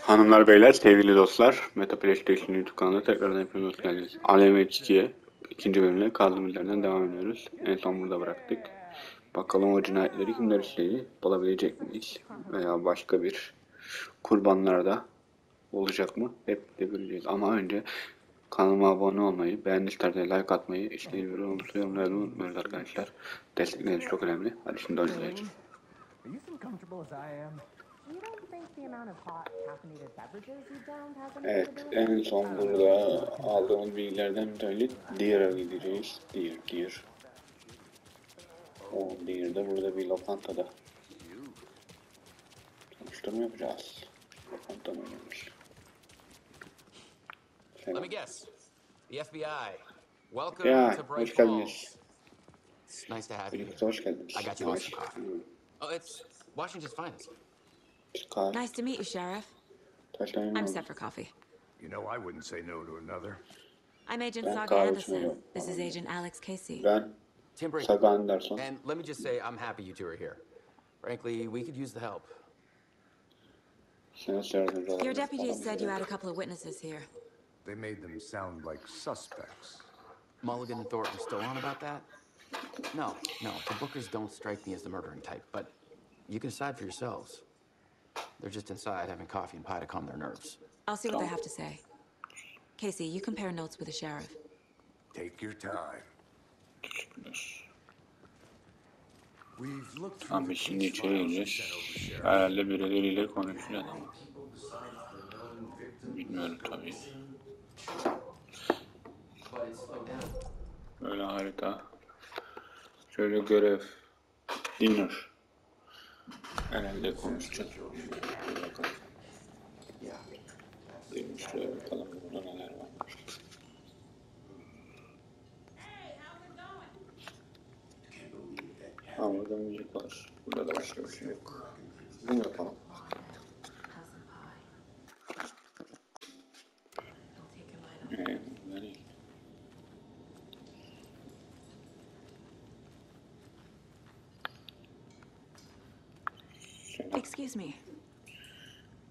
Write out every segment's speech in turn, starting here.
Hanımlar beyler, sevgili dostlar, Meta PlayStation YouTube kanalına tekrardan hepiniz hoş geldiniz. Alem 2'ye ikinci bölümle kaldığımız yerden devam ediyoruz. En son burada bıraktık. Bakalım o cinayetleri kimler işledi, bulabilecek miyiz? Veya başka bir kurbanlar da olacak mı? Hep de göreceğiz. Ama önce kanalıma abone olmayı, beğendiyseniz like atmayı, işleri bir yorumları unutmayın arkadaşlar. Destekleriniz çok önemli. Hadi şimdi oynayalım. Evet, en son burada aldığımız bilgilerden bir tane Deer'a gideceğiz. Deer. O Deer'de burada bir lokantada soruşturma yapacağız. Lokanta mı olmuş? Let me guess. The FBI. Welcome Ya, to Bright hoş geldiniz. Falls. It's nice to have you. Birlikte hoş geldiniz. I got you some coffee. Oh, it's Washington's finest. Nice to meet you, Sheriff. I'm set for coffee. You know, I wouldn't say no to another. I'm Agent Saga Anderson. This is Agent Alex Casey. Ben Saga Anderson. And let me just say, I'm happy you two are here. Frankly, we could use the help. Your deputies said you had a couple of witnesses here. They made them sound like suspects. Mulligan and Thornton still on about that? No. The Bookers don't strike me as the murdering type, but you can decide for yourselves. They're just inside having coffee and pie to calm their nerves. I'll see what they have to say. Casey, you compare notes with the sheriff. Take your time. We've looked through Tamam, the şimdi case içeri files you gireceğiz. sent over, Sheriff. Herhalde birileriyle konuşacağız ama. Bilmiyorum tabii. Böyle harita. Şöyle görev. Dinler. Herhalde konuşacağız. Demiş şuraya bakalım burada neler var. Ha, burada müzik var. Burada da başka bir şey yok. Bunu yapalım. Excuse me.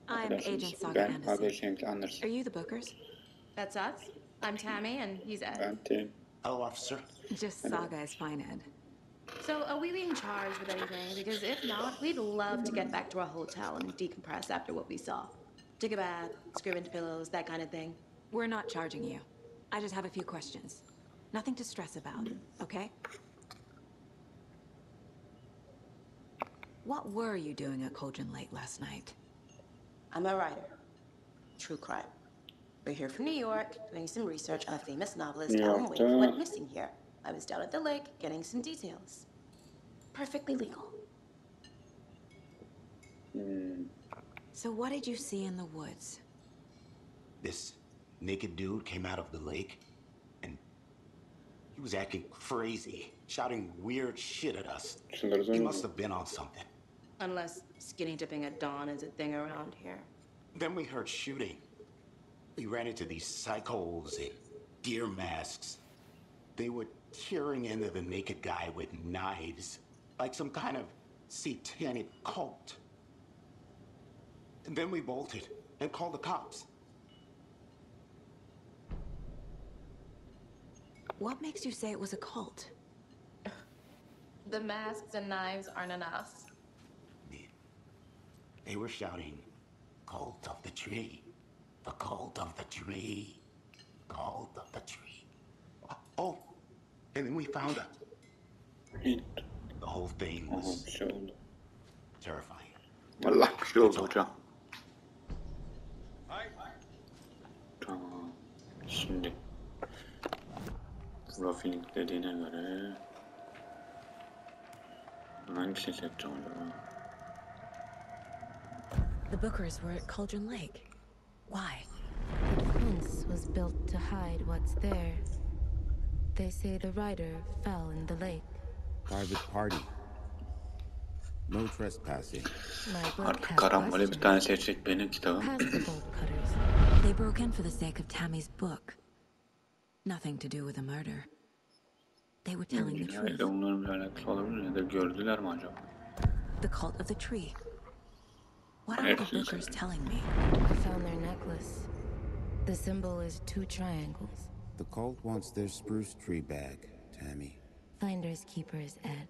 I'm Agent Saga Anderson. Are you the Bookers? That's us. I'm Tammy, and he's Ed. Ben Tim. Hello, officer. Just Saga is fine, Ed. So, are we being charged with anything? Because if not, we'd love to get back to our hotel and decompress after what we saw. Take a bath, scream into pillows, that kind of thing. We're not charging you. I just have a few questions. Nothing to stress about, okay? What were you doing at Cauldron Lake last night? I'm a writer. True crime. We're here from New York, doing some research on a famous novelist, Alan Wake, who went missing here. I was down at the lake, getting some details. Perfectly legal. So what did you see in the woods? This naked dude came out of the lake, and he was acting crazy, shouting weird shit at us. He must have been on something. Unless skinny dipping at dawn is a thing around here. Then we heard shooting. We ran into these psychos in deer masks. They were tearing into the naked guy with knives, like some kind of satanic cult. And then we bolted and called the cops. What makes you say it was a cult? The masks and knives aren't enough. They were shouting, "Cult of the tree, the cult of the tree, cult of the tree." Oh, and then we found it. The whole thing was terrifying. Allah bir şey oldu hocam. Tamam. Şimdi profiling dediğine göre hangisini seçeceğim acaba? The Bookers were at Cauldron Lake. Why? The fence was built to hide what's there. They say the rider fell in the lake. Private party. No trespassing. Artık karambole bir tane seçecek benim kitabım. They broke in for the sake of Tammy's book. Nothing to do with a murder. They were telling the truth. Onların bir alakası olabilir ya da gördüler mi acaba? The cult of the tree. What are the bookers telling me? I found their necklace. The symbol is 2 triangles. The cult wants their spruce tree back, Tammy. Finders keepers, Ed.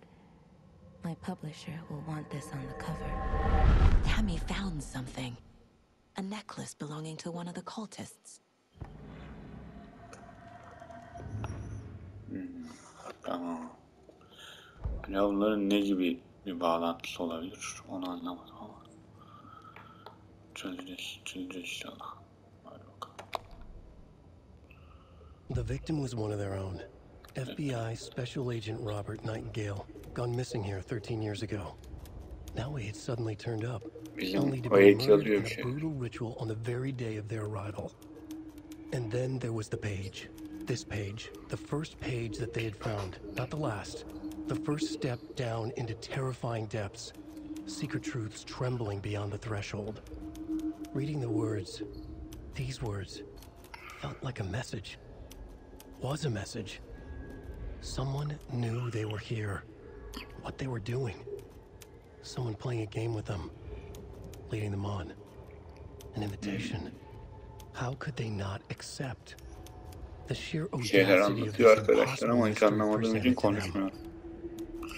My publisher will want this on the cover. Tammy found something. A necklace belonging to one of the cultists. Tamam. Ya bunların ne gibi bir bağlantısı olabilir onu anlamadım ama. Çözeceğiz inşallah. Hadi bakalım. The victim was one of their own. FBI Special Agent Robert Nightingale, gone missing here 13 years ago. Now he had suddenly turned up, only to be murdered in a brutal ritual on the very day of their arrival. And then there was the page. This page, the first page that they had found, not the last. The first step down into terrifying depths. Secret truths trembling beyond the threshold. Reading the words, these words, felt like a message. Was a message. Someone knew they were here. What they were doing. Someone playing a game with them. Leading them on. An invitation. How could they not accept? The sheer audacity of this impossible mystery presented to them.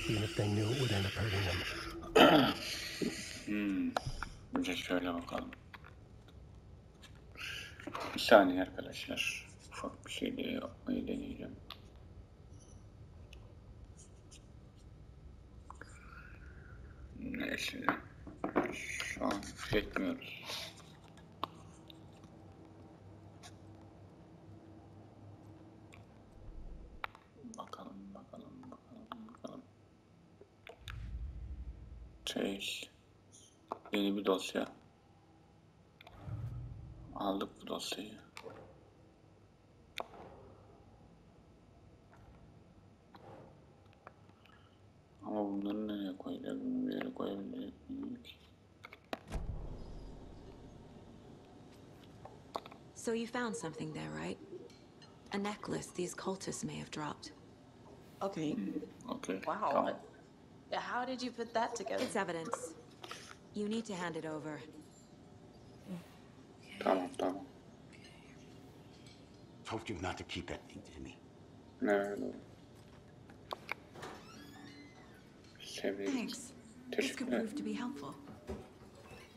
Even if they knew it would end up hurting them. Önce şöyle bakalım. Bir saniye arkadaşlar. Ufak bir şey de yapmayı deneyeceğim. Neyse. Şu an çekmiyoruz. Bakalım. Yeni bir dosya. Aldık bu dosyayı. Ama bunları nereye koyacağız? Bunu bir yere koyabilecek miyiz? So you found something there, right? A necklace these cultists may have dropped. Okay. Okay. Wow. Tamam. How did you put that together? It's evidence. You need to hand it over. Tamam. Told you not to keep that thing, Timmy. Nerede? Thanks. This could prove to be helpful.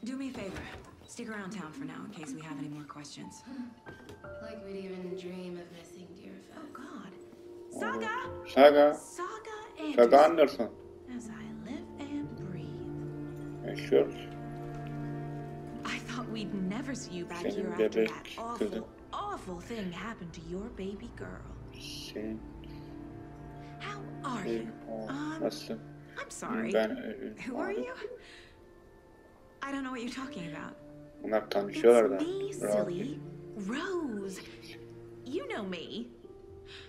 Do me a favor. Stick around town for now in case we have any more questions. Like we'd even dream of missing Deerfest. Oh God. Saga Saga Anderson. As I live and breathe. Yaşıyoruz. I thought we'd never see you back Senin here after bebek that kızın. awful thing happened to your baby girl. Senin How are you? nasıl? I'm sorry. Who are you? I don't know what you're talking about. Bunlar tanışıyorlar da. It's me, silly. Rose. You know me.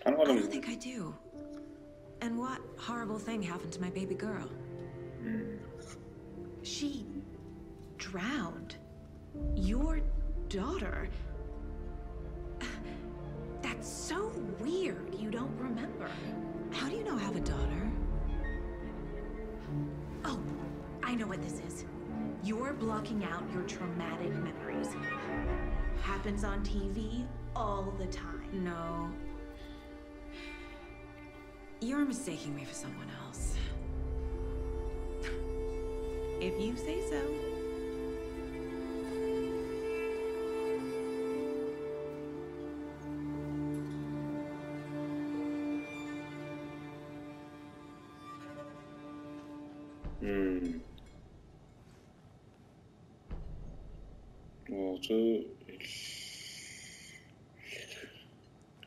I Tanımadım don't mı? think I do. And what horrible thing happened to my baby girl? She drowned. Your daughter. That's so weird you don't remember. How do you know I have a daughter? Oh, I know what this is. You're blocking out your traumatic memories. Happens on TV all the time. No. You're mistaking me for someone else. If you say so.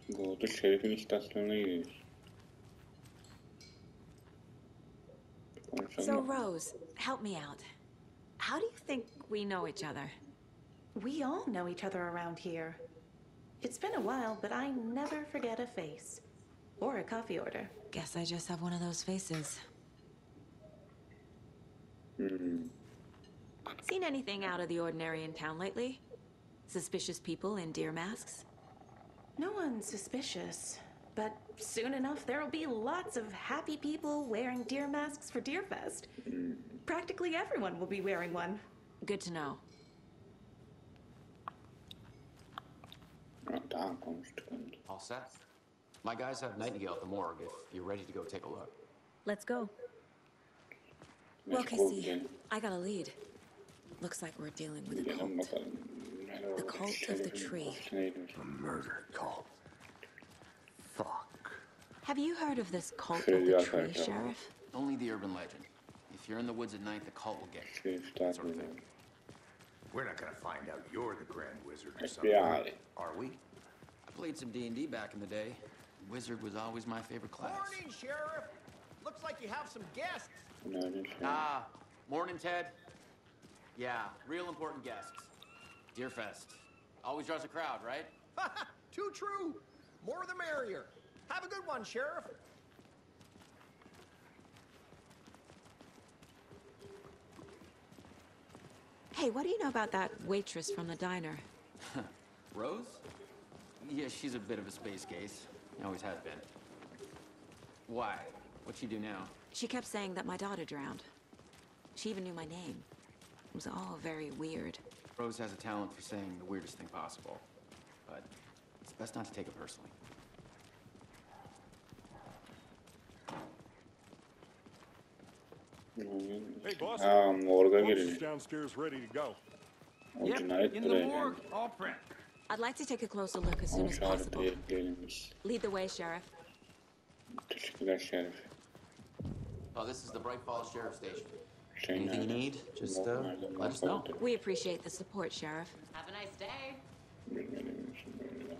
Gold'u şerifin istasyonuna gidiyoruz. So, Rose, help me out. How do you think we know each other? We all know each other around here. It's been a while, but I never forget a face. Or a coffee order. Guess I just have one of those faces. Seen anything out of the ordinary in town lately? Suspicious people in deer masks? No one's suspicious. But soon enough, there'll be lots of happy people wearing deer masks for Deerfest. Practically everyone will be wearing one. Good to know. Daha konuştuk onu. All set. My guys have Nightingale at the morgue if you're ready to go take a look. Let's go. Well, Neyse, kol Casey, gidelim. I got a lead. Looks like we're dealing with a Gidelim cult. bakalım. The cult of the tree. A murder cult. Fuck. Have you heard of this cult of Şöyle the bir tree, arkadaşlar. Sheriff? Only the urban legend. If you're in the woods at night, the cult will get you. Şu iftar Sort of thing. ediyorum. We're not gonna find out you're the Grand Wizard or something, FBI. are we? I played some D&D back in the day. Wizard was always my favorite class. Morning, Sheriff. Looks like you have some guests. Günaydın şey. Ah, morning, Ted. Yeah, real important guests. Deerfest. Always draws a crowd, right? Too true. More the merrier. Have a good one, Sheriff. Hey, what do you know about that waitress from the diner? Rose? Yeah, she's a bit of a space case. Always has been. Why? What'd she do now? She kept saying that my daughter drowned. She even knew my name. It was all very weird. Rose has a talent for saying the weirdest thing possible. But it's best not to take it personally. Hey, boss. Ha, morga Lunch is girelim. downstairs ready to go. O cinayet buraya geldi. all print. I'd like to take a closer look as soon Onu as çağırıp possible. ekleyelim biz. Lead the way, Sheriff. Teşekkürler Şerif. Oh, this is the Bright Falls Sheriff Station. Şey Anything you nerede? need, just Yok, nerede? let us know. Bakalım. We appreciate the support, Sheriff. Have a nice day. Bilmediğim için böyle.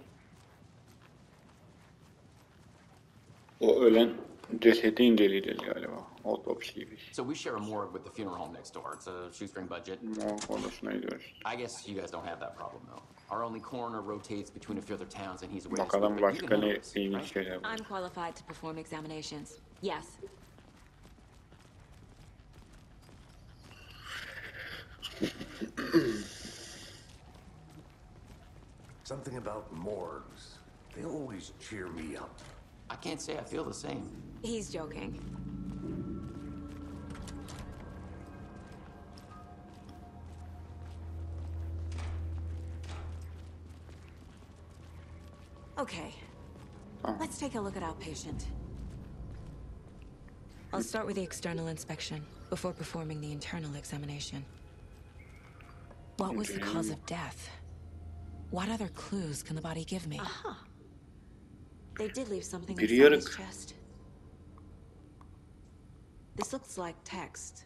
O ölen cesedi inceleyeceğiz galiba. Otopsiymiş. So we share a morgue with the funeral home next door. It's a shoestring budget. Morg odasına gidiyoruz. I guess you guys don't have that problem, though. Our only coroner rotates between a few other towns, and he's away this Bakalım week, but you başka can ne handle this, ilginç right? şeyler var. I'm qualified to perform examinations. Yes. Something about morgues. They always cheer me up. I can't say I feel the same. He's joking. Okay. Let's take a look at our patient. I'll start with the external inspection before performing the internal examination. What was the cause of death? What other clues can the body give me? Aha. They did leave something Biri inside his yarık. chest. This looks like text.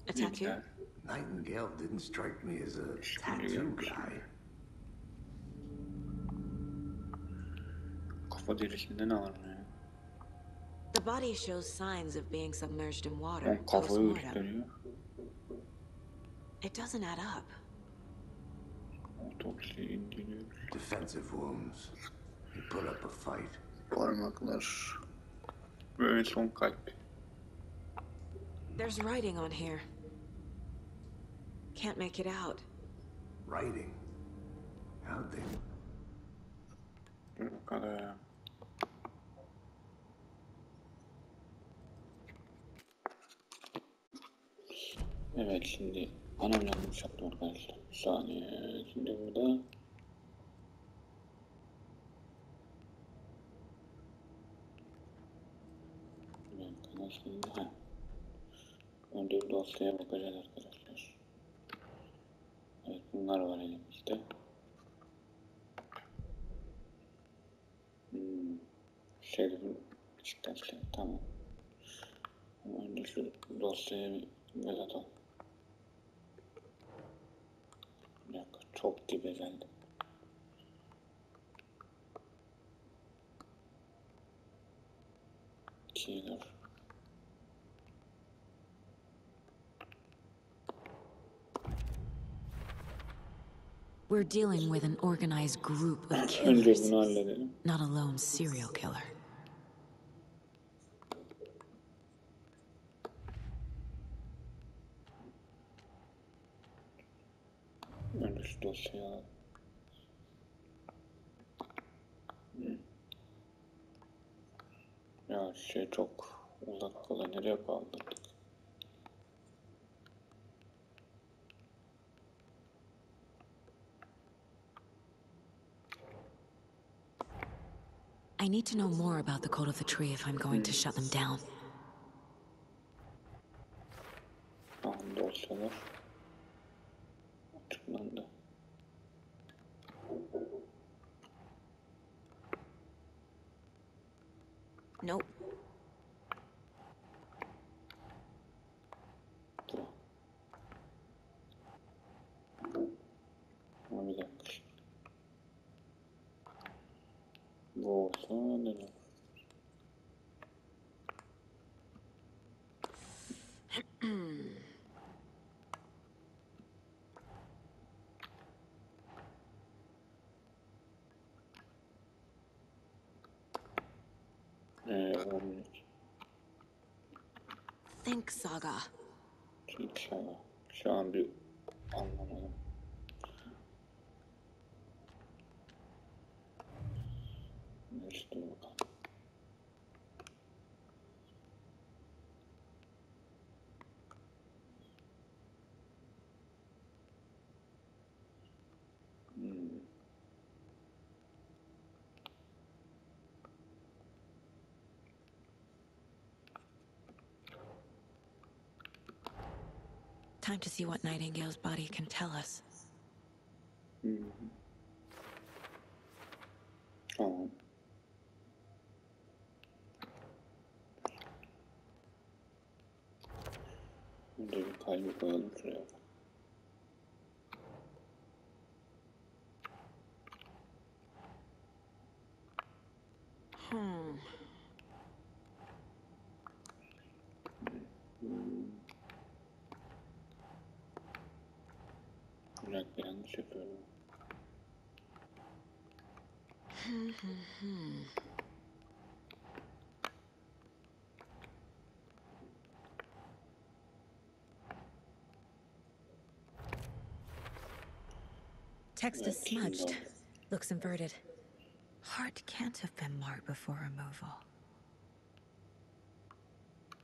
A tattoo? Yeter. Nightingale didn't strike me as a Hiçbiri tattoo yapmış. guy. Kafa derisinde ne var ya? The body shows signs of being submerged in water. Tam kafayı Post-mortem. gösteriyor. It doesn't add up. Otopsiyi inceliyoruz. Defensive wounds. He put up a fight. Parmaklar. Böyle son kalp. There's writing on here. Can't make it out. Writing. How'd they? Bu kadar. Evet şimdi anam yanlış yaptım arkadaşlar. Bir saniye. Şimdi burada şimdi ha. Önce bir dosyaya bakacağız arkadaşlar. Evet bunlar var elimizde. Şerif'in Beşiktaşları tamam. Ama önce şu dosyaya bir göz atalım. Bir dakika çok dibe geldim. Killer. We're dealing with an organized group of Önce killers, bunu halledelim. not a lone serial killer. Önce şu dosyayı alalım. Ya şey çok uzak falan nereye kaldırdık? I need to know more about the code of the tree if I'm going to shut them down. Tamam, dosyalar açıklandı. Nope. Ama bir dakika. Bu olsa ne olur? Think Saga. İnşallah. Şu an bir anlamadım. Neyse, dur bakalım. Time to see what Nightingale's body can tell us. Tamam. Burada bir kaybı koyalım şuraya. Bırak, bir yanlış yapıyorum. Text is smudged. Looks inverted. Heart can't have been marked before removal.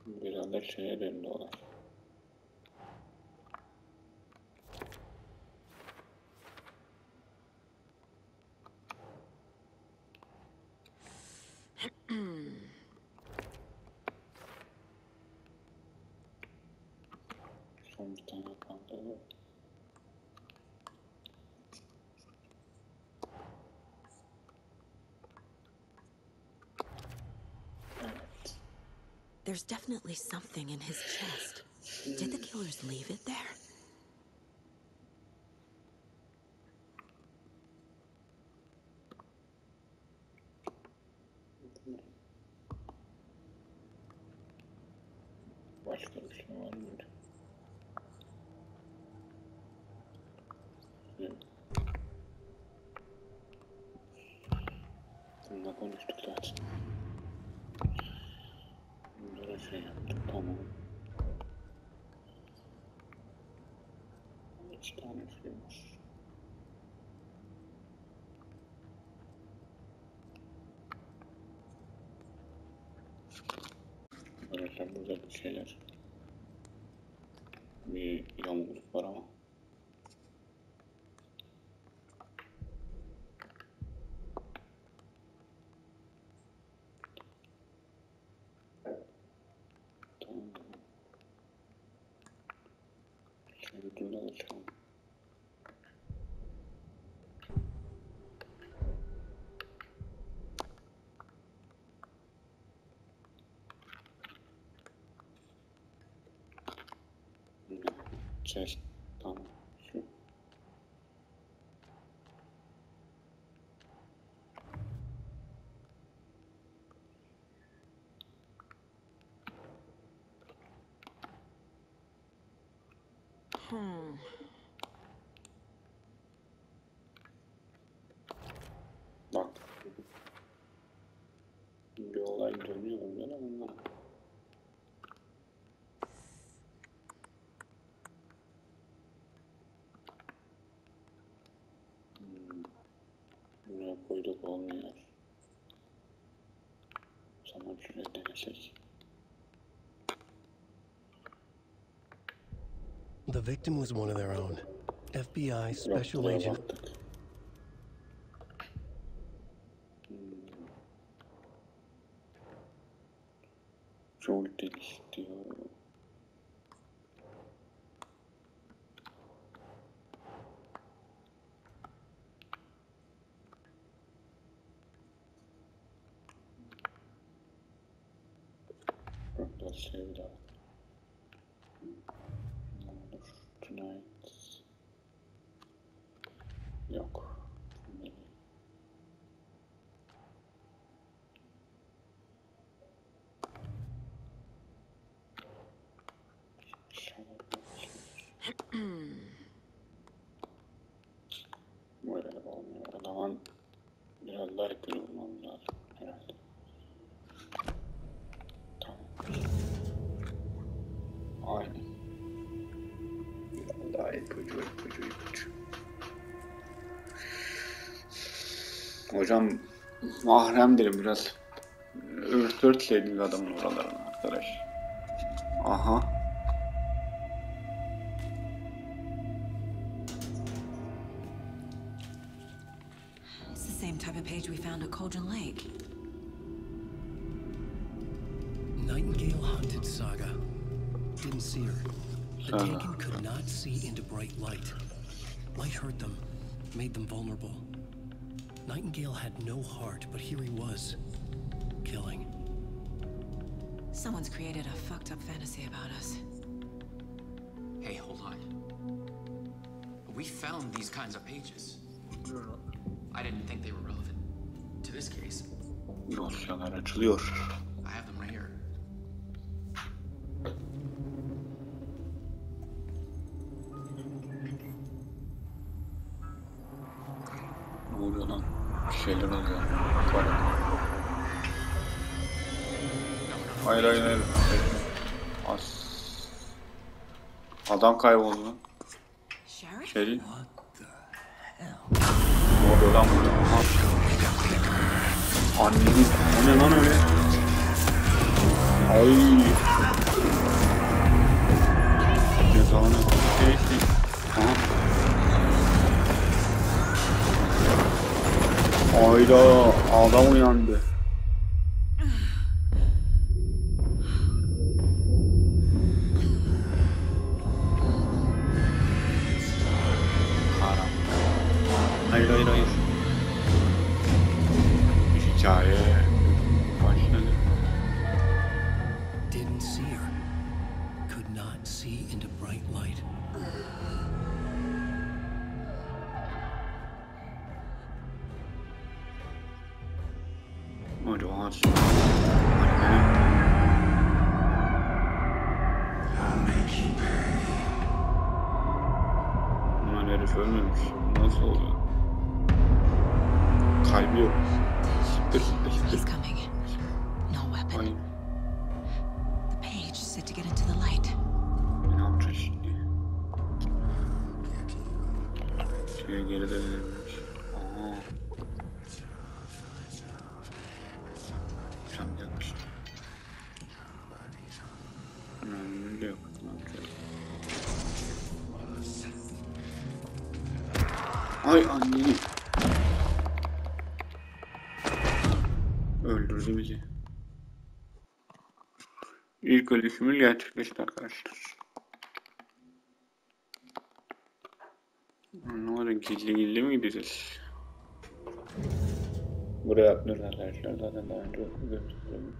Biraz da şeye döndü olay. Son bir tane kaldı. There's definitely something in his chest. Did the killers leave it there? Başka bir şey var mıydı? Bununla konuştuk zaten. Bunlara şey yaptık, tamam. 3 tane şey var. Arkadaşlar burada bir şeyler. Bir yamukluk var ama. Tamam. Şöyle durda açalım. Chest, tamam. Şu. Bak. Bir olay dönüyor böyle ama. Buraya koyduk, olmuyor. O zaman şuraya denesek. The victim was one of their own. FBI special agent. dosyayı bir daha. Tonight. Yok. Böyle olmuyor. O zaman biraz daha etkili olmam lazım herhalde. Tamam. Aynen. Biraz daha ipucu. Hocam mahremdir biraz. Örtseydiniz adamın oralarına arkadaş. Aha. It's the same type of page we found at Cauldron Lake. Nightingale hunted Saga. Didn't see her. The Taken could not see into bright light. Light hurt them, made them vulnerable. Nightingale had no heart, but here he was, killing. Someone's created a fucked up fantasy about us. Hey, hold on. We found these kinds of pages. I didn't think they were relevant to this case. Dosyalar açılıyor. I have them right here. Ne oluyor lan? Bir şeyler oluyor. Hayır. Adam kayboldu lan. Şerif. Ne oluyor lan burada? Annenin. O ne lan öyle? Ay. Cezanı. Aha. Hayda. Adam uyandı. Hayır. Hikaye başladı. Didn't see her. Could not see into bright light. Hadi o ağaç. Ulan herif ölmemiş. Nasıl oluyor? Kalbi yok. He's coming. No weapon. Ay. The page said to get into the light. Ne yapacağız şimdi? Geri dönülmüş. Aha. Cam gelmiş. Öyle yok. Ne yapacağız? Ay anneni. Öldürdü bizi. İlk ölüşümüz gerçekleşti arkadaşlar. Ne oldu? Gizli mi gideceğiz? Buraya atlıyoruz arkadaşlar. Zaten daha önce görmüştüm.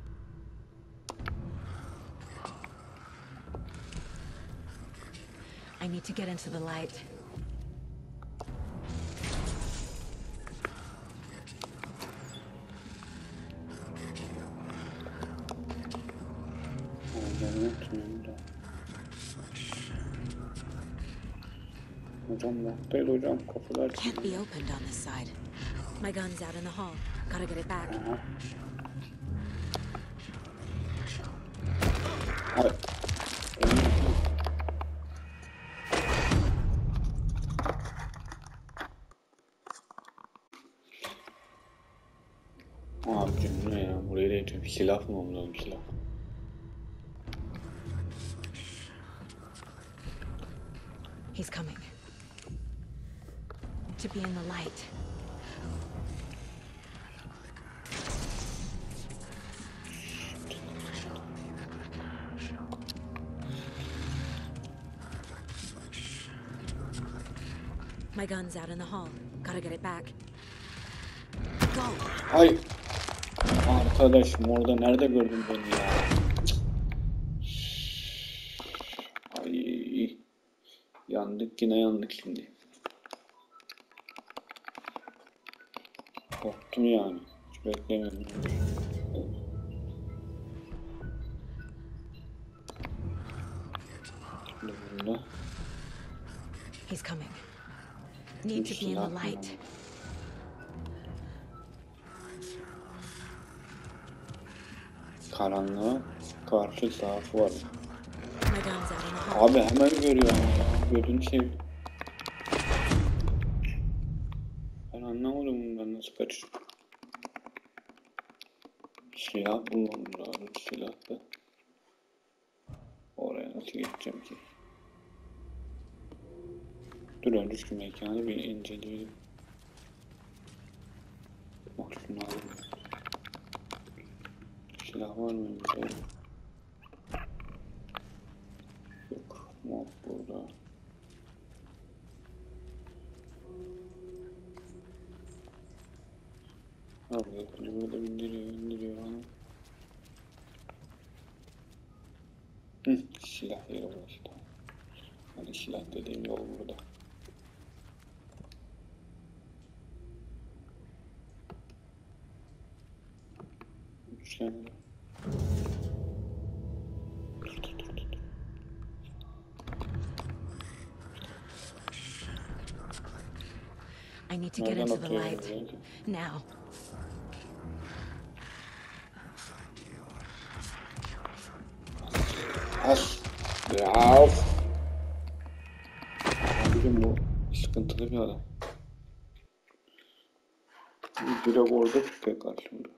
I need to get into the light. Hocam noktaydı hocam. Kapılar Can't be opened on this side. My gun's out in the hall. Gotta get it back. Ay. Abicim bu ne ya? Buraya da yetiyor. Bir silah mı olmalı? Bir silah. He's coming. To be in the light. My gun's out in the hall. Gotta get it back. Go. Ay. Arkadaşım orada nerede gördün beni ya? yine yandık şimdi. Korktum yani. Hiç beklemiyordum. Burada. He's coming. Need to be in the light. Karanlığa karşı zaafı var. My gun's out in the hall. Abi hemen görüyor ya. Gözünü seveyim. Ben anlamadım bundan nasıl kaçır. Silah bulmamız lazım. Silah da. Oraya nasıl geçeceğim ki? Dur önce şu mekanı bir inceleyelim. Bak şunu alalım. Silah var mı burada? Yok. Mob burada. Abi burada indiriyor bana. Silah yeri burası da. Hani silah dediğim yol burada. Üçgen. Dur. I need to get into the light. Now. As. Ya of. Abicim bu sıkıntılı bir adam. Direkt orada çıkıyor karşımda.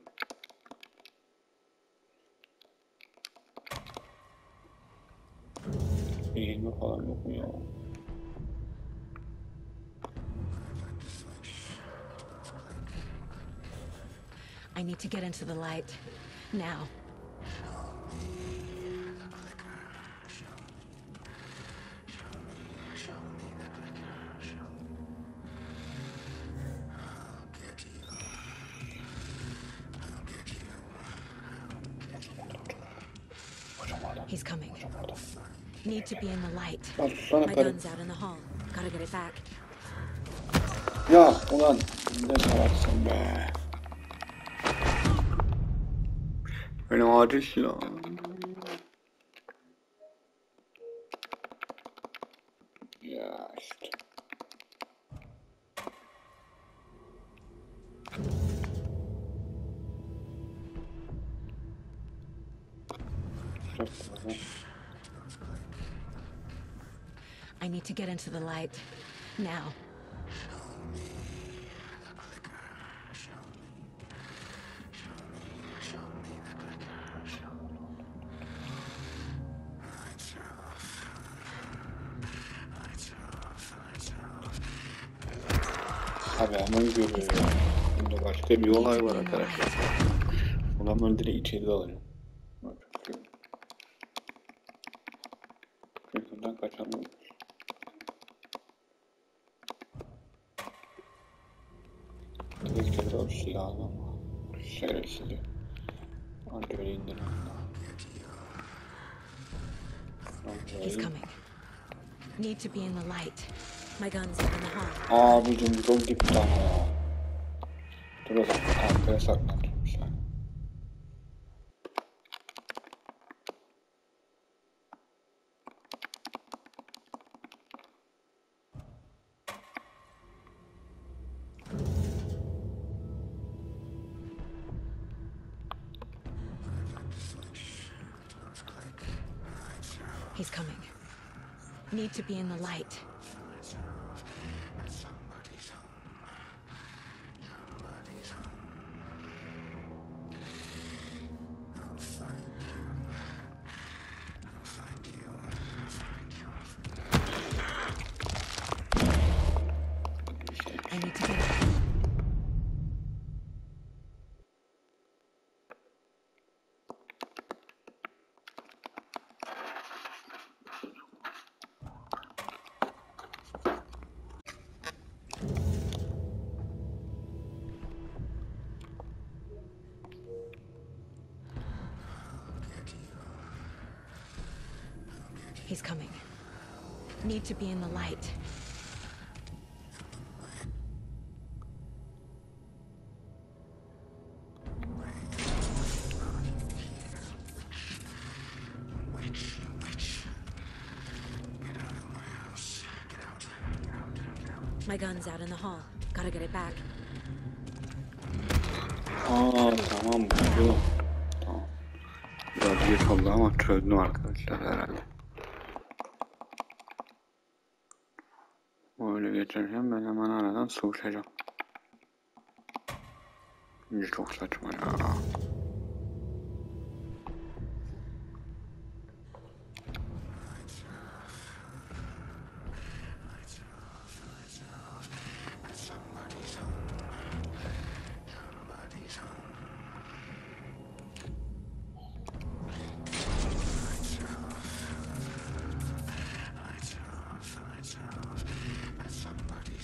Eğilme falan yok mu ya? I need to get into the light. Now. He's coming. Need to be in the light. My gun's out in the hall. Gotta get it back. Ya ulan ne salaksın be. Benim acil silah. Ya işte. I need to get into the light. Now. Abi hemen görüyor ya. Bunda başka bir olay var arkadaşlar. Ulan ben direkt içeri dalayım. Şuradan kaçamıyorum. Direkt içeri dalıp silah almam. Şerefsiz. Anca öyle indirim. He's coming. Need to be in the light. My gun's out in the hall. Abicim çok dipti ama ya. Dur o zaman arkaya saklandım bir saniye. He's coming. Need to be in the light. I need to get it. He's coming. need to be in the light. My gun's out in the hall. Gotta get it back. Aa tamam bu. Tamam. Biraz geç oldu ama çözdüm arkadaşlar herhalde. Böyle geçerken ben hemen aradan sıvışacağım. Çok saçma ya.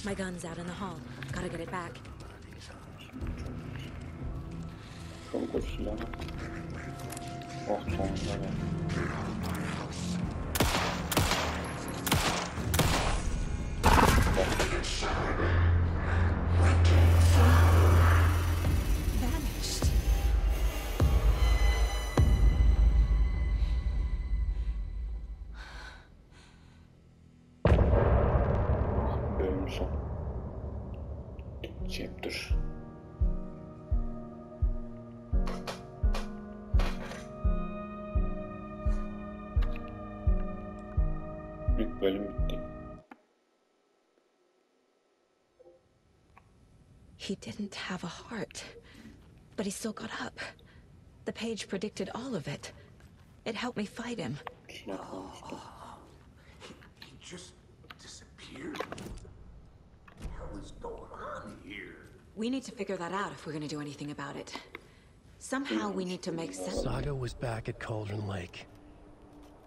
My gun's out in the hall. Gotta get it back. Çabuk ol silahı. Oh sonunda be. Vanished. Bölüm son. Chapter. İlk bölüm bitti. He didn't have a heart, but he still got up. The page predicted all of it. It helped me fight him. Silah kalmıştı. He just disappeared. What the hell is going on here? We need to figure that out if we're gonna do anything about it. Somehow we need to make sense. Saga was back at Cauldron Lake.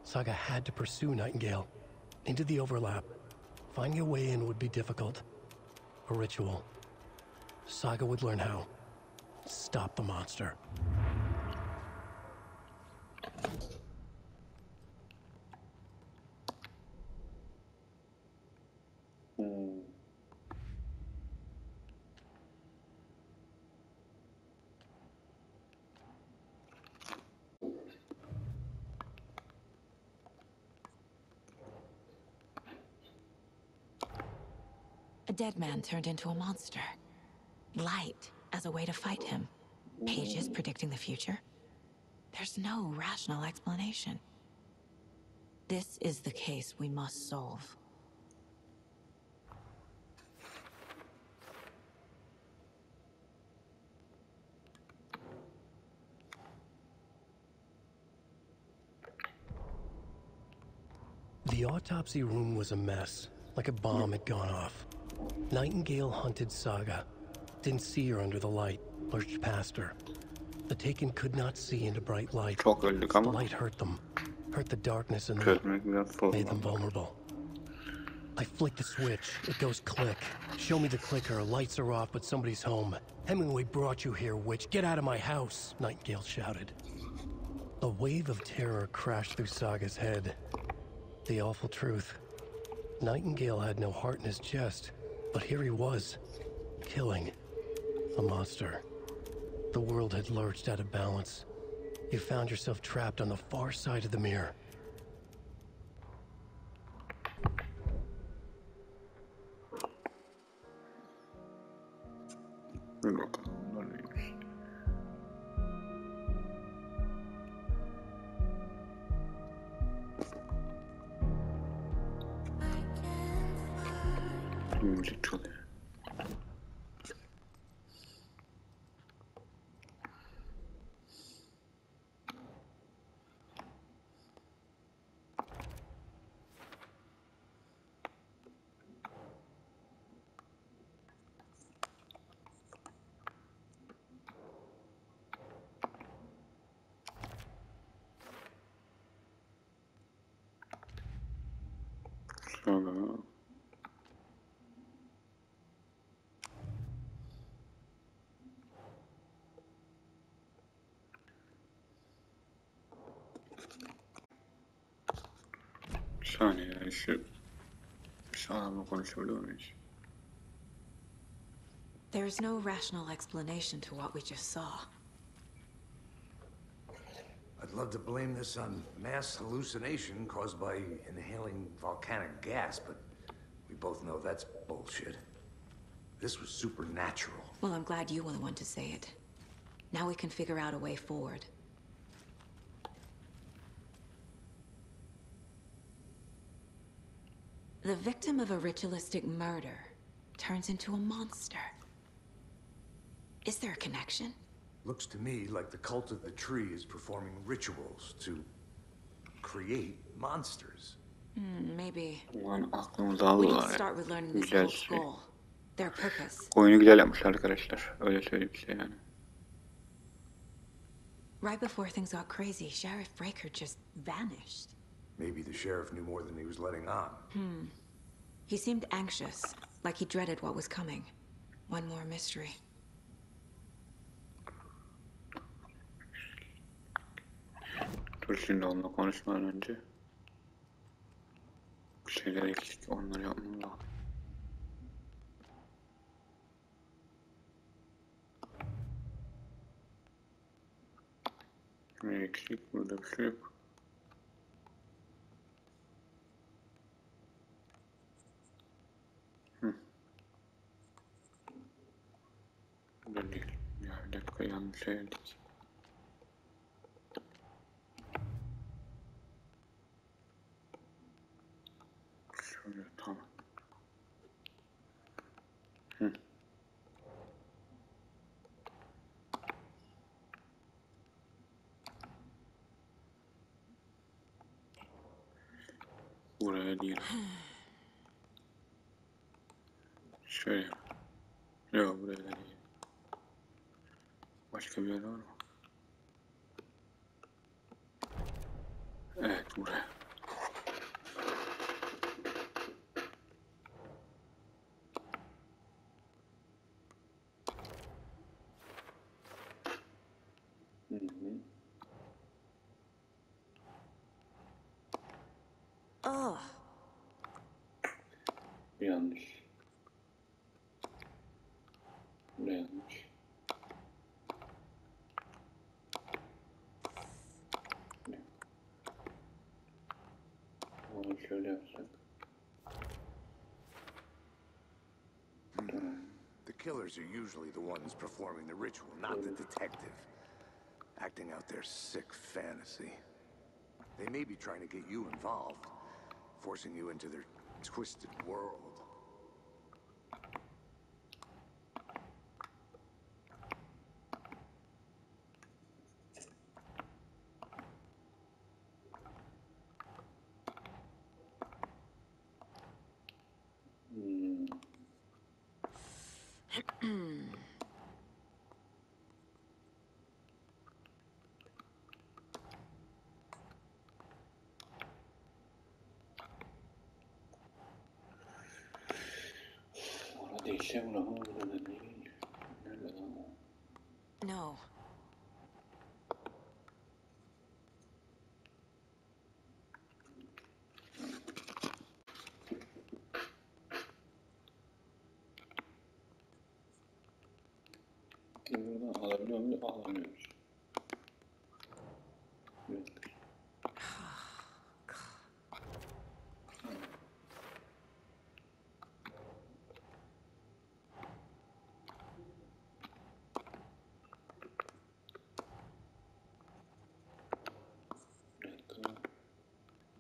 Saga had to pursue Nightingale into the overlap. Finding a way in would be difficult. A ritual. Saga would learn how. Stop the monster. A dead man turned into a monster. Light as a way to fight him. Pages predicting the future. There's no rational explanation. This is the case we must solve. The autopsy room was a mess, like a bomb had gone off. Nightingale hunted Saga. Didn't see her under the light, lurched past her. The Taken could not see into bright light. Çok öldük The ama. light hurt them, hurt the darkness in them, Çözmek biraz zor. made them vulnerable. I flick the switch, it goes click. Show me the clicker, lights are off, but somebody's home. Hemingway brought you here, witch. Get out of my house, Nightingale shouted. A wave of terror crashed through Saga's head. The awful truth. Nightingale had no heart in his chest, but here he was, killing a monster. The world had lurched out of balance. You found yourself trapped on the far side of the mirror. Bir bakalım. Böyleymiş. Müzik çalıyor. Sonra bir saniye ya, şu Adamla konuşabiliyor muyuz? There's no rational explanation to what we just saw. I'd love to blame this on mass hallucination caused by inhaling volcanic gas, but we both know that's bullshit. This was supernatural. Well, I'm glad you were the one to say it. Now we can figure out a way forward. The victim of a ritualistic murder turns into a monster. Is there a connection? Looks to me like the cult of the tree is performing rituals to create monsters. Maybe. Ulan aklımızı We need to aldılar start ya. with learning this Güzel cult's şey. goal. Their purpose. Oyunu güzel yapmışlar arkadaşlar. Öyle söyleyeyim size yani. Right before things got crazy, Sheriff Breaker just vanished. Maybe the sheriff knew more than he was letting on. He seemed anxious, like he dreaded what was coming. One more mystery. Dur şimdi onunla konuşmadan önce. Bir şeyler eksik. Onları yapmam lazım. Ne eksik? Burada bir şey yok. Burada değil. Ya bir dakika yanlış söyledik. Şöyle tamam. Buraya değil. Şöyle. Yok buraya da değil. Başka bir yer var mı? Evet buraya. Oh, Bir yanlış. Bu yanlış. Onu şöyle yapsak. The killers are usually the ones performing the ritual, not the detective. Acting out their sick fantasy. They may be trying to get you involved, forcing you into their twisted world. Orada değilse buna burada değil. Nerede lan o? no. Buradan alabiliyor muyum? Alamıyoruz. Yok. Bir dakika.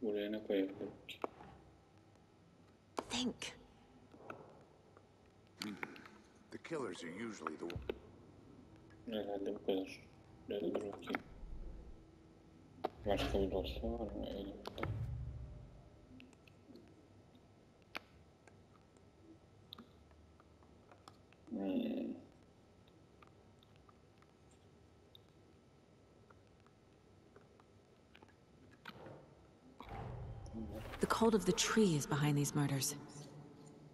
Buraya ne koyabilirim ki? Think. The killers are usually the Herhalde bu kadar. Böyle dur bakayım. Başka bir dosya var mı elimde? The cult of the tree is behind these murders.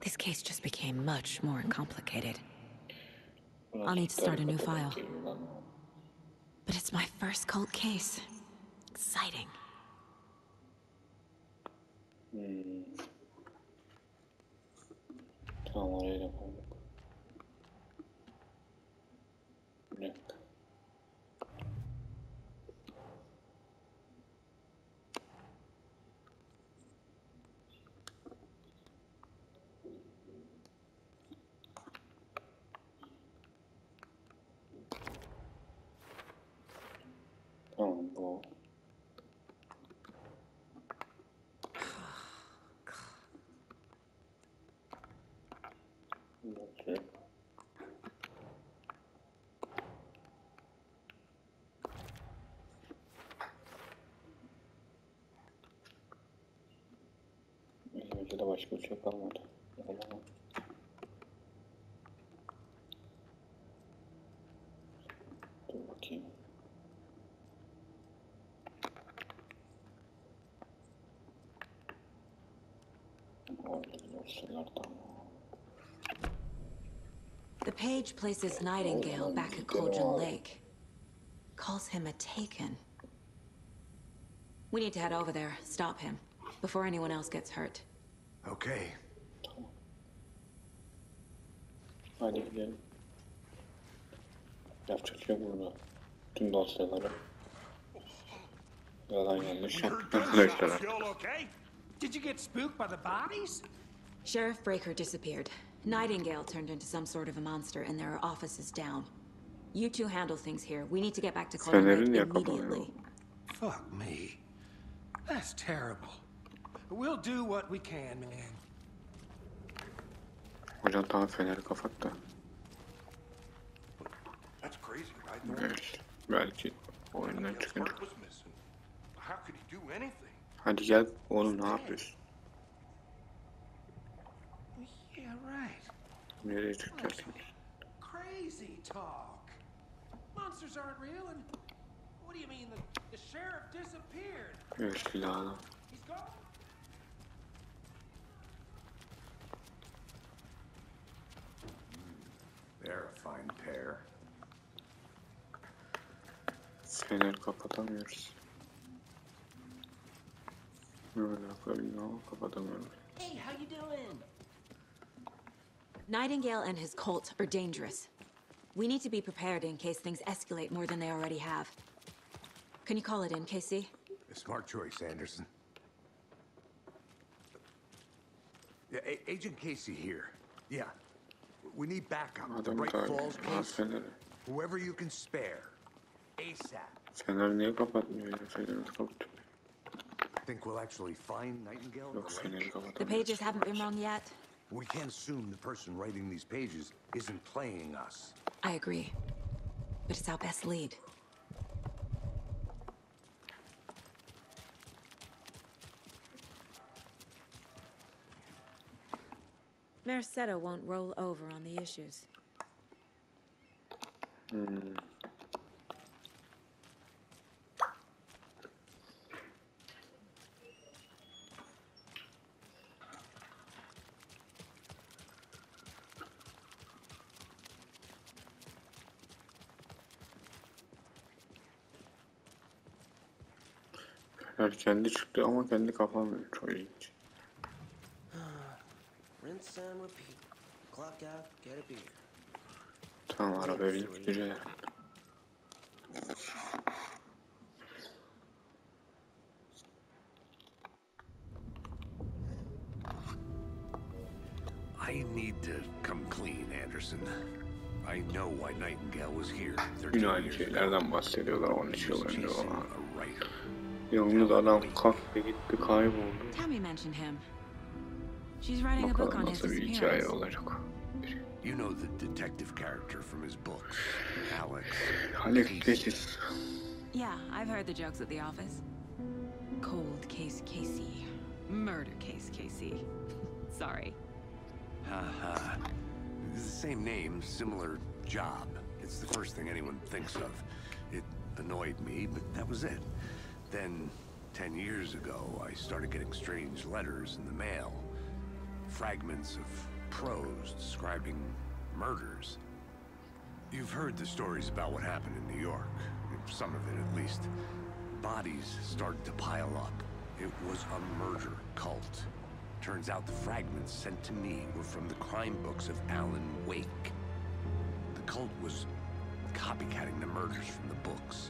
This case just became much more complicated. I'll need to start a new file. But it's my first cult case. Exciting. Tamam, oraya da koyduk. Bir dakika. Tamam, bu. Okay. Elimizde de başka bir şey kalmadı. Ama dur bakayım. The page places Nightingale back at Cauldron Lake. Calls him a taken. We need to head over there, stop him, before anyone else gets hurt. Okay. Hadi gidelim. Yapacak şey burada. Tüm dosyaları yalan yanlış yaptık arkadaşlar. Did you get spooked by the bodies? Sheriff Breaker disappeared. Nightingale turned into some sort of a monster, and there are offices down. You two handle things here. We need to get back to Cauldron Lake immediately. Fuck me. That's terrible. We'll do what we can, man. Hocam tamam, feneri kapattı. That's crazy, right? Evet, belki oyundan çıkınca. How could he do anything? Hadi gel oğlum, ne yapıyorsun? Yeah, right. Nereye çıkacağız? Crazy talk. Monsters aren't real, and what do you mean the sheriff disappeared? Evet, silahlı. He's gone. They're a fine pair. Feneri kapatamıyoruz. Böyle yapabilirim ama kapatamıyorum. Hey, how you doing? Nightingale and his cult are dangerous. We need to be prepared in case things escalate more than they already have. Can you call it in, Casey? A smart choice, Anderson. Yeah, Agent Casey here. Yeah. We need backup. The Bright Falls case. Whoever you can spare. ASAP. Fener niye kapatmıyor ya? Fener'i kapattı. Think we'll actually find Nightingale? Yok, feneri kapatamıyoruz. The pages haven't been wrong yet. We can't assume the person writing these pages isn't playing us. I agree. But it's our best lead. Mercado won't roll over on the issues. Fener kendi çıktı ama kendi kapamıyor. Çok ilginç. Rinse and repeat. Clock out, get a beer. Tamam, arabaya binip gideceğiz. I need to come clean, Anderson. I know why Nightingale was here. Yine aynı şeylerden bahsediyorlar 13 yıl önce falan. Yalnız adam kalktı gitti, kayboldu. Tell me mention him. She's writing a book on his disappearance. You know the detective character from his books, Alex. Yeah, I've heard the jokes at the office. Cold case Casey. Murder case Casey. Sorry. Haha. It's the same name, similar job. It's the first thing anyone thinks of. It annoyed me, but that was it. Then, 10 years ago, I started getting strange letters in the mail. Fragments of prose describing murders. You've heard the stories about what happened in New York. Some of it, at least. Bodies started to pile up. It was a murder cult. Turns out the fragments sent to me were from the crime books of Alan Wake. The cult was copycatting the murders from the books.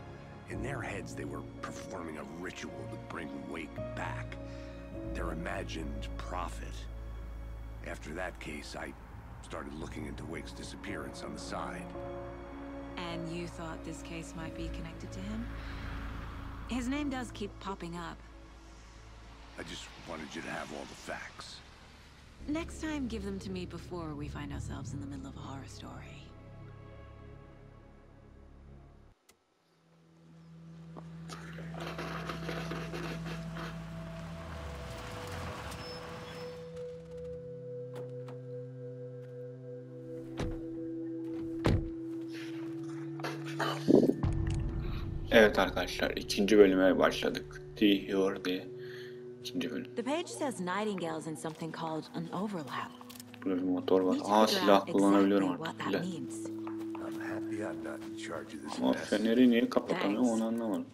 In their heads, they were performing a ritual to bring Wake back. Their imagined prophet. After that case, I started looking into Wake's disappearance on the side. And you thought this case might be connected to him? His name does keep popping up. I just wanted you to have all the facts. Next time, give them to me before we find ourselves in the middle of a horror story. Evet arkadaşlar, ikinci bölüme başladık. Here diye ikinci bölüm. The page says Nightingale's in something called an overlap. Burada bir motor var. Aa, silah kullanabiliyorum artık bile. Ama feneri niye kapatamıyorum onu anlamadım.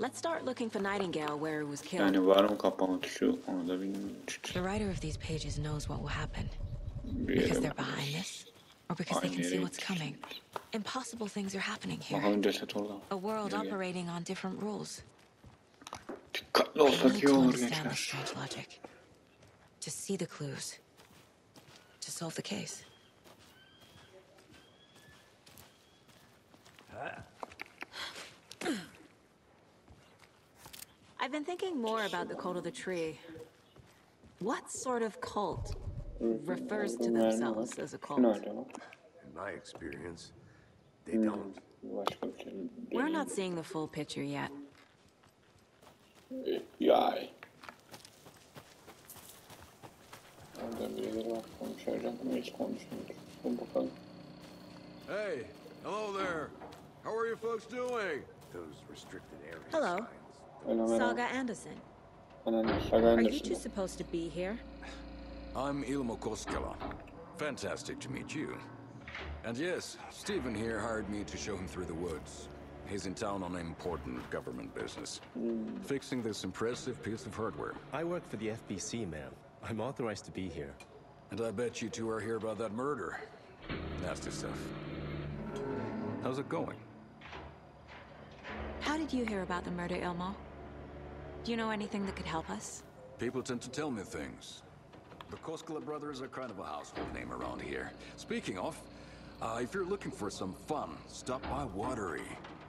Let's start looking for Nightingale where he was killed. Yani var mı kapama tuşu onu da bilmiyorum. The writer of these pages knows what will happen. Because they're behind this, or because they can see what's coming. Impossible things are happening here. Bakalım ceset orada. A world operating on different rules. Dikkatli olsak iyi olur gençler. Strange logic. To see the clues. To solve the case. I've been thinking more about the cult of the tree. What sort of cult refers to themselves as a cult? In my experience, they don't. We're not seeing the full picture yet. Yay. Oradan birileri var, konuşacağım ama hiç konuşmuyoruz. Bakalım. Hey, hello there. How are you folks doing? Those restricted areas. Hello. Saga Anderson. Are you two supposed to be here? I'm Ilmo Koskela. Fantastic to meet you. And yes, Stephen here hired me to show him through the woods. He's in town on important government business. Fixing this impressive piece of hardware. I work for the FBC, ma'am. I'm authorized to be here. And I bet you two are here about that murder. Nasty stuff. How's it going? How did you hear about the murder, Ilmo? Do you know anything that could help us? People tend to tell me things. The Koskela brothers are kind of a household name around here. Speaking of, if you're looking for some fun, stop by Watery.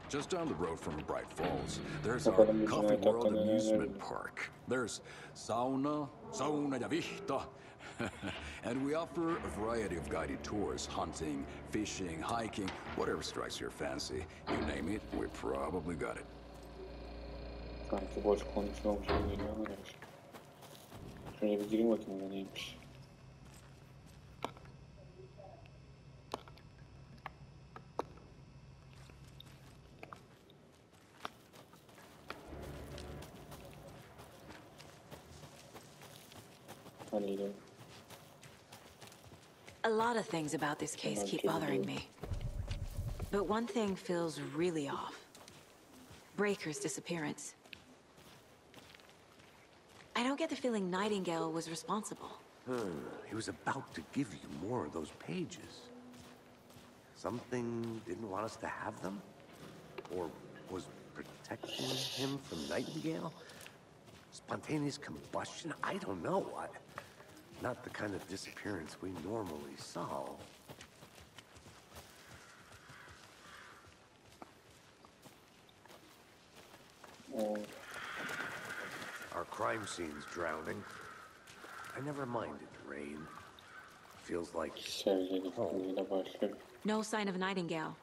Just down the road from Bright Falls, there's our Coffee World Amusement Park. There's sauna ja vihta. And we offer a variety of guided tours, hunting, fishing, hiking, whatever strikes your fancy. You name it, we probably got it. Kanki boş konuşuyormuş gibi geliyor ama neymiş. Şuraya bir gireyim bakayım da neymiş. Hadi gidelim. A lot of things about this case keep bothering me. But one thing feels really off. Breaker's disappearance. I don't get the feeling Nightingale was responsible. He was about to give you more of those pages. Something didn't want us to have them? Or was protecting him from Nightingale? Spontaneous combustion? I don't know. Not the kind of disappearance we normally solve. Our crime scene's drowning. I never minded rain. Feels like home. No sign of Nightingale.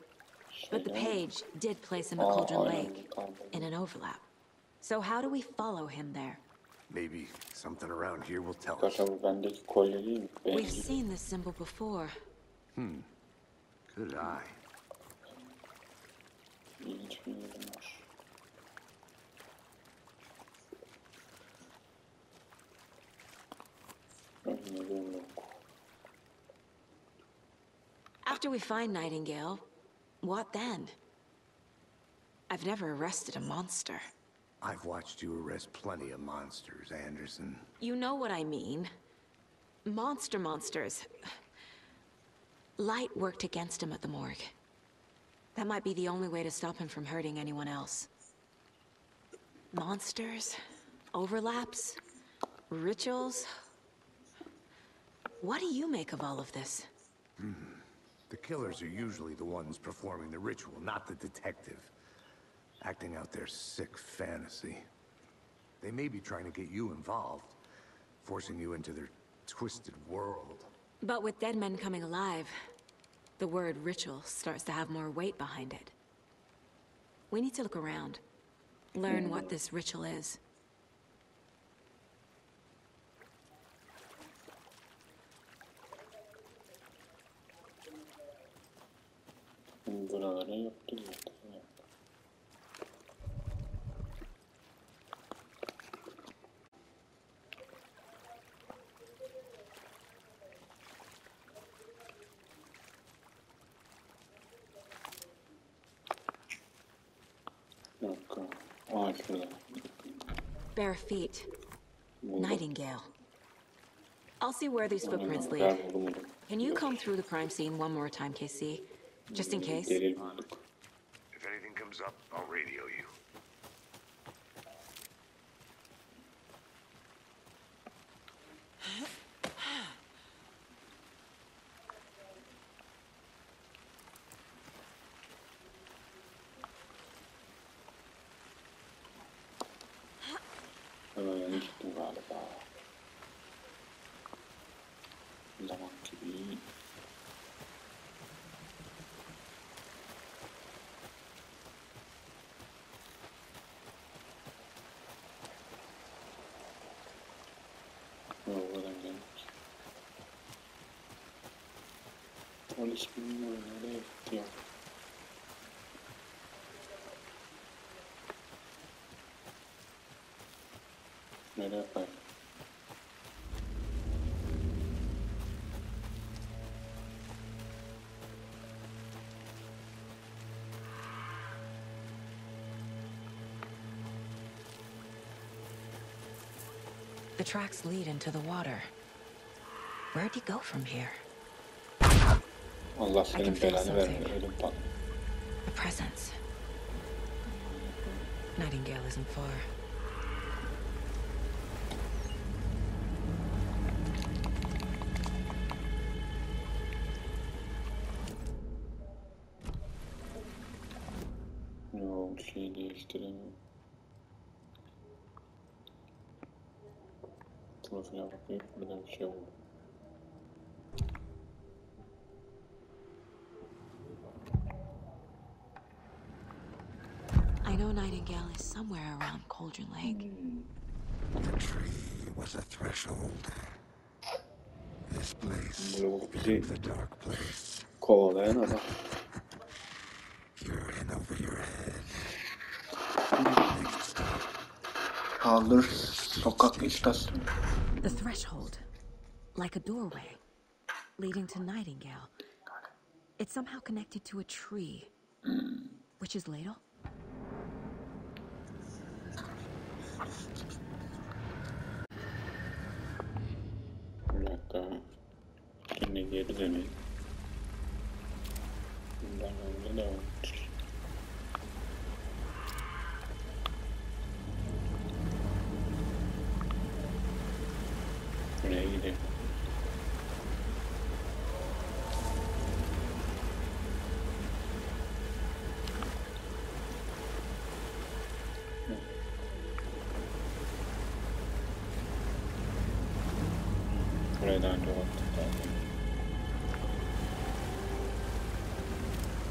But the page did place him at Cauldron Lake in an overlap. So how do we follow him there? Maybe something around here will tell us. We've seen this symbol before. Good eye. After we find Nightingale, what then? I've never arrested a monster. I've watched you arrest plenty of monsters, Anderson. You know what I mean. Monsters. Light worked against him at the morgue. That might be the only way to stop him from hurting anyone else. Monsters, overlaps, rituals. What do you make of all of this? The killers are usually the ones performing the ritual, not the detective. Acting out their sick fantasy. They may be trying to get you involved, forcing you into their twisted world. But with dead men coming alive, the word ritual starts to have more weight behind it. We need to look around, learn what this ritual is. Buralara yaptık zaten. Bare feet. Nightingale. I'll see where these footprints lead. Can you comb through the crime scene one more time, KC? Just in case? If anything comes up, I'll radio you. Çıktım galiba. Zaman gibi. Oradan geldik. Polis bilmiyorum nereye gitti ya. Nereye yapayım? The tracks lead into the water. Where'd he go from here? Allah senin belanı vermiyor. Ölüm pat. A presence. Nightingale isn't far. Yok, şeyi değiştiremiyorum. Profile bakayım, burada bir şey oldu. I know Nightingale is somewhere around Cauldron Lake. The tree was a threshold. This place, the dark place. Kovalayan adam. You're in over your head. Kaldır sokak istasyonu. The threshold, like a doorway, leading to Nightingale. It's somehow connected to a tree. Witch's ladle? Bir dakika. Şimdi geri dönelim. Bundan önce devam edeceğiz. Buraya gidelim. Buraya daha önce baktık zaten.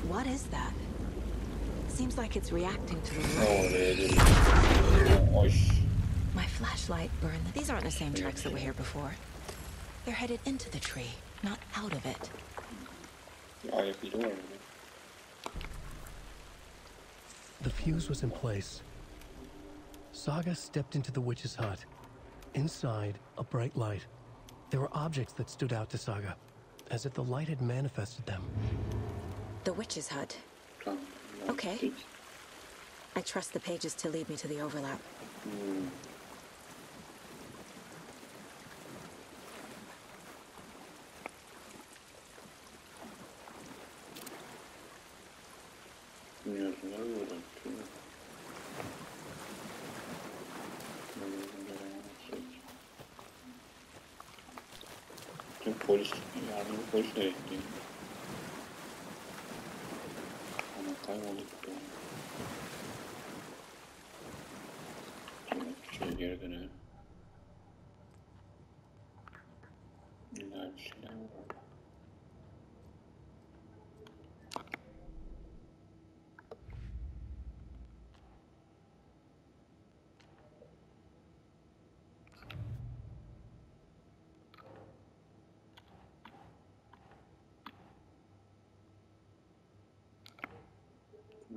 What is that? Seems like it's reacting to the Oraya light. gidelim. Oş. My flashlight burned. These aren't the same tracks that were here before. They're headed into the tree, not out of it. Ayak izi var mı? The fuse was in place. Saga stepped into the witch's hut. Inside, a bright light. There were objects that stood out to Saga, as if the light had manifested them. The witch's hut. Okay. I trust the pages to lead me to the overlap. Polis, yardımcı polis nereye gitti? Ama kaybolduk. Şöyle geri dönelim. Daha bir şeyler var.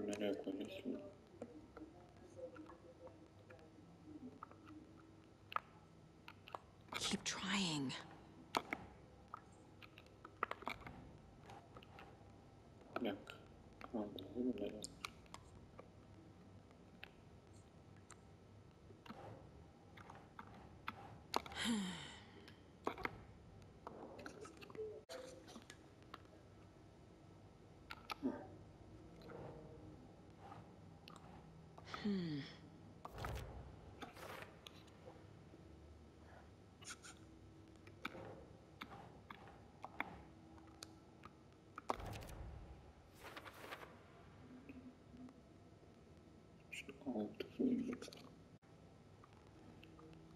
Nereye koyacağız şimdi? Keep trying. Bir dakika. Anladım mı?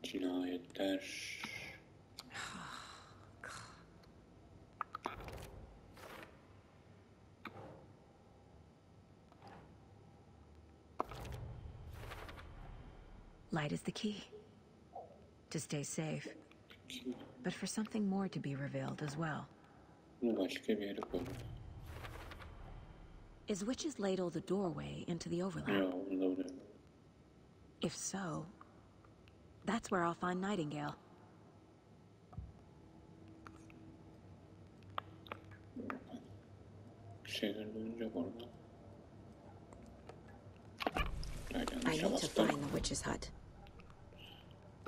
Cinayetler. Light is the key. To stay safe. But for something more to be revealed as well. Bunu başka bir yere koydum. Is Witch's Ladle the doorway into the overlap? Ya onu da buraya. If so, that's where I'll find Nightingale. Bir şeyler dönecek orada. I need to find the witch's hut.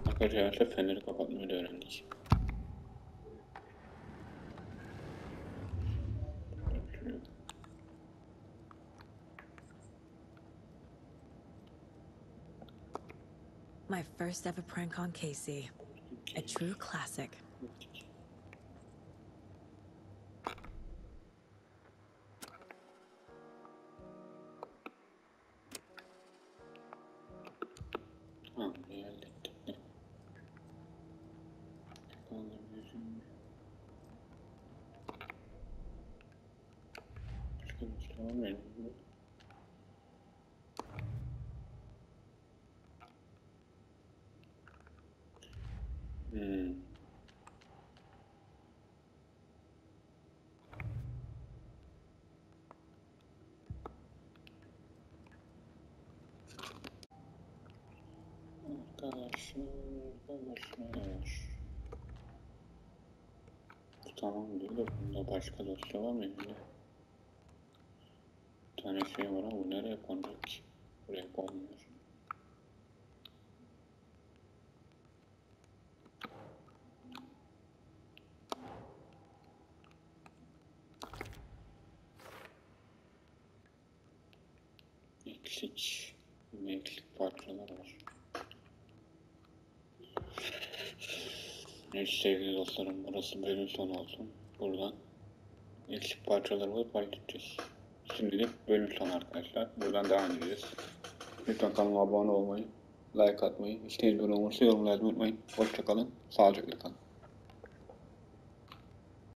Arkadaşlar feneri kapatmayı da öğrendik. My first ever prank on Casey. A true classic. Arkadaşlar. Bu tamam değil de bunda başka dosya var mı elinde? Bir tane şey var ama bu nereye konacak ki? Buraya konmuyor. Eksik parçalar var. Evet sevgili dostlarım, burası bölüm sonu olsun. Buradan eksik parçaları bulup halledeceğiz. Şimdilik bölüm sonu arkadaşlar. Buradan devam edeceğiz. Lütfen kanalıma abone olmayı, like atmayı, isteğiniz bir olursa yorumlar yazmayı unutmayın. Hoşça kalın, sağlıcakla kalın.